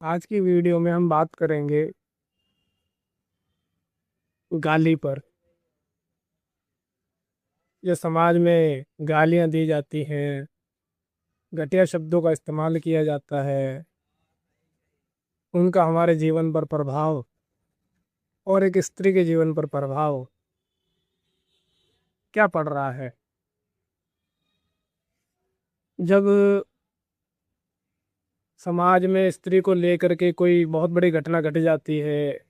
आज की वीडियो में हम बात करेंगे गाली पर। जो समाज में गालियां दी जाती हैं, घटिया शब्दों का इस्तेमाल किया जाता है, उनका हमारे जीवन पर प्रभाव और एक स्त्री के जीवन पर प्रभाव क्या पड़ रहा है। जब समाज में स्त्री को लेकर के कोई बहुत बड़ी घटना घट जाती है,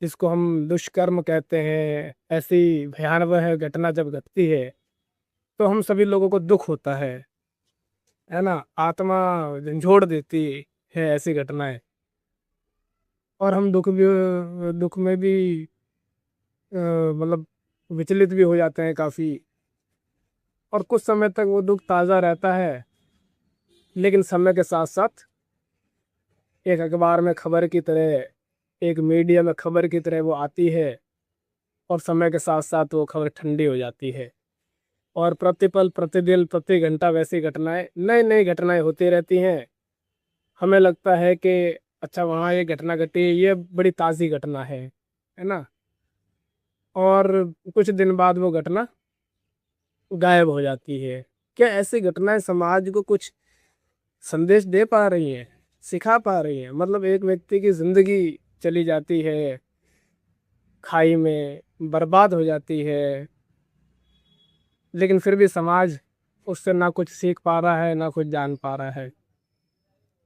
जिसको हम दुष्कर्म कहते हैं, ऐसी भयावह घटना जब घटती है तो हम सभी लोगों को दुख होता है ना। आत्मा झंझोड़ देती है ऐसी घटनाएं। और हम दुख में भी मतलब विचलित भी हो जाते हैं काफ़ी। और कुछ समय तक वो दुख ताज़ा रहता है, लेकिन समय के साथ साथ एक अखबार में खबर की तरह, एक मीडिया में खबर की तरह वो आती है, और समय के साथ साथ वो खबर ठंडी हो जाती है। और प्रतिपल, प्रतिदिन, प्रति घंटा वैसी घटनाएं, नई नई घटनाएं होती रहती हैं। हमें लगता है कि अच्छा, वहाँ ये घटना घटी, ये बड़ी ताज़ी घटना है ना। और कुछ दिन बाद वो घटना गायब हो जाती है। क्या ऐसी घटनाएं समाज को कुछ संदेश दे पा रही हैं, सिखा पा रही हैं? मतलब एक व्यक्ति की जिंदगी चली जाती है खाई में, बर्बाद हो जाती है, लेकिन फिर भी समाज उससे ना कुछ सीख पा रहा है, ना कुछ जान पा रहा है।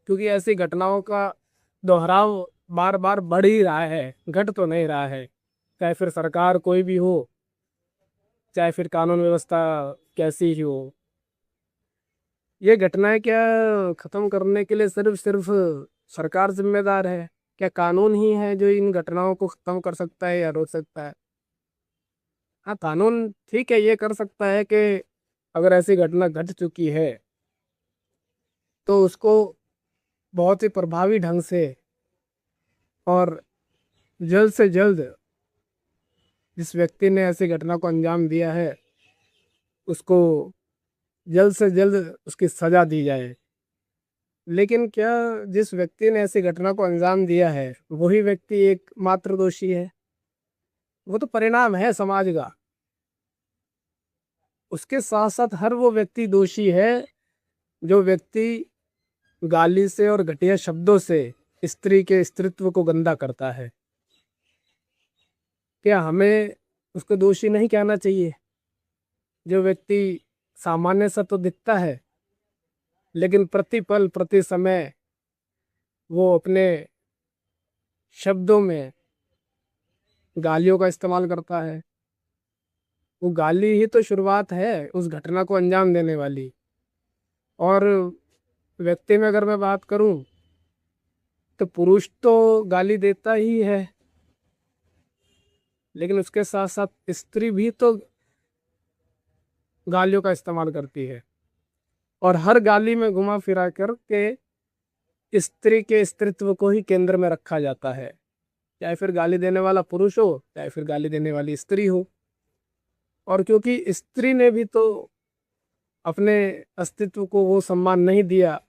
क्योंकि ऐसी घटनाओं का दोहराव बार बार बढ़ ही रहा है, घट तो नहीं रहा है। चाहे फिर सरकार कोई भी हो, चाहे फिर कानून व्यवस्था कैसी ही हो, ये घटनाएं क्या खत्म करने के लिए सिर्फ सिर्फ सरकार जिम्मेदार है? क्या कानून ही है जो इन घटनाओं को खत्म कर सकता है या रोक सकता है? हाँ, कानून ठीक है, ये कर सकता है कि अगर ऐसी घटना घट चुकी है तो उसको बहुत ही प्रभावी ढंग से और जल्द से जल्द जिस व्यक्ति ने ऐसी घटना को अंजाम दिया है उसको जल्द से जल्द उसकी सजा दी जाए। लेकिन क्या जिस व्यक्ति ने ऐसी घटना को अंजाम दिया है वही व्यक्ति एकमात्र दोषी है? वो तो परिणाम है समाज का। उसके साथ साथ हर वो व्यक्ति दोषी है जो व्यक्ति गाली से और घटिया शब्दों से स्त्री के स्त्रीत्व को गंदा करता है। क्या हमें उसको दोषी नहीं कहना चाहिए? जो व्यक्ति सामान्य सा तो दिखता है, लेकिन प्रति पल, प्रति समय वो अपने शब्दों में गालियों का इस्तेमाल करता है। वो गाली ही तो शुरुआत है उस घटना को अंजाम देने वाली। और व्यक्ति में अगर मैं बात करूं तो पुरुष तो गाली देता ही है, लेकिन उसके साथ साथ स्त्री भी तो गालियों का इस्तेमाल करती है। और हर गाली में घुमा फिरा कर के स्त्री के स्त्रीत्व को ही केंद्र में रखा जाता है, चाहे फिर गाली देने वाला पुरुष हो, चाहे फिर गाली देने वाली स्त्री हो। और क्योंकि स्त्री ने भी तो अपने अस्तित्व को वो सम्मान नहीं दिया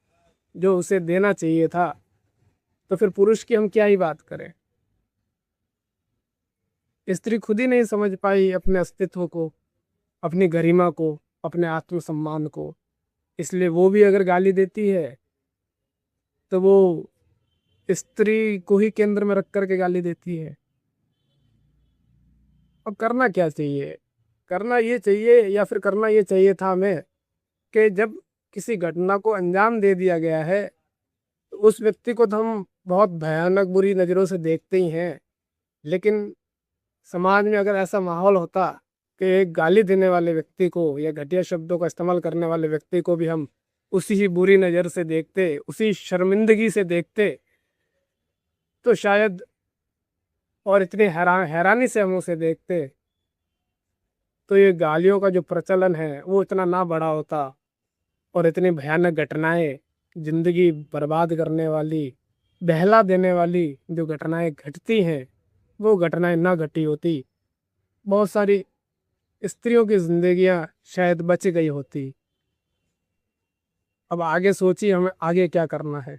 जो उसे देना चाहिए था, तो फिर पुरुष की हम क्या ही बात करें। स्त्री खुद ही नहीं समझ पाई अपने अस्तित्व को, अपनी गरिमा को, अपने आत्मसम्मान को, इसलिए वो भी अगर गाली देती है तो वो स्त्री को ही केंद्र में रख करके गाली देती है। अब करना क्या चाहिए? करना ये चाहिए, या फिर करना ये चाहिए था हमें कि जब किसी घटना को अंजाम दे दिया गया है तो उस व्यक्ति को तो हम बहुत भयानक बुरी नज़रों से देखते ही हैं, लेकिन समाज में अगर ऐसा माहौल होता कि एक गाली देने वाले व्यक्ति को या घटिया शब्दों का इस्तेमाल करने वाले व्यक्ति को भी हम उसी ही बुरी नज़र से देखते, उसी शर्मिंदगी से देखते, तो शायद, और इतनी हैरानी से हम उसे देखते, तो ये गालियों का जो प्रचलन है वो इतना ना बड़ा होता। और इतनी भयानक घटनाएं, जिंदगी बर्बाद करने वाली, बहला देने वाली जो घटनाएं घटती हैं, वो घटनाएं ना घटी होती। बहुत सारी स्त्रियों की जिंदगियां शायद बच गई होती। अब आगे सोचिए हमें आगे क्या करना है।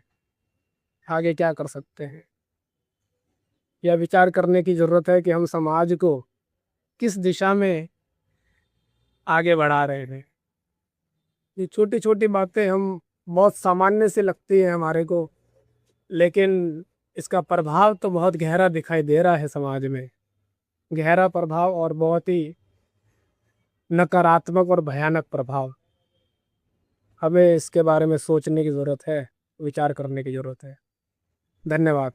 आगे क्या कर सकते हैं। यह विचार करने की ज़रूरत है कि हम समाज को किस दिशा में आगे बढ़ा रहे हैं। ये छोटी छोटी बातें हम बहुत सामान्य से लगती है हमारे को, लेकिन इसका प्रभाव तो बहुत गहरा दिखाई दे रहा है समाज में। गहरा प्रभाव और बहुत ही नकारात्मक और भयानक प्रभाव। हमें इसके बारे में सोचने की ज़रूरत है, विचार करने की ज़रूरत है। धन्यवाद।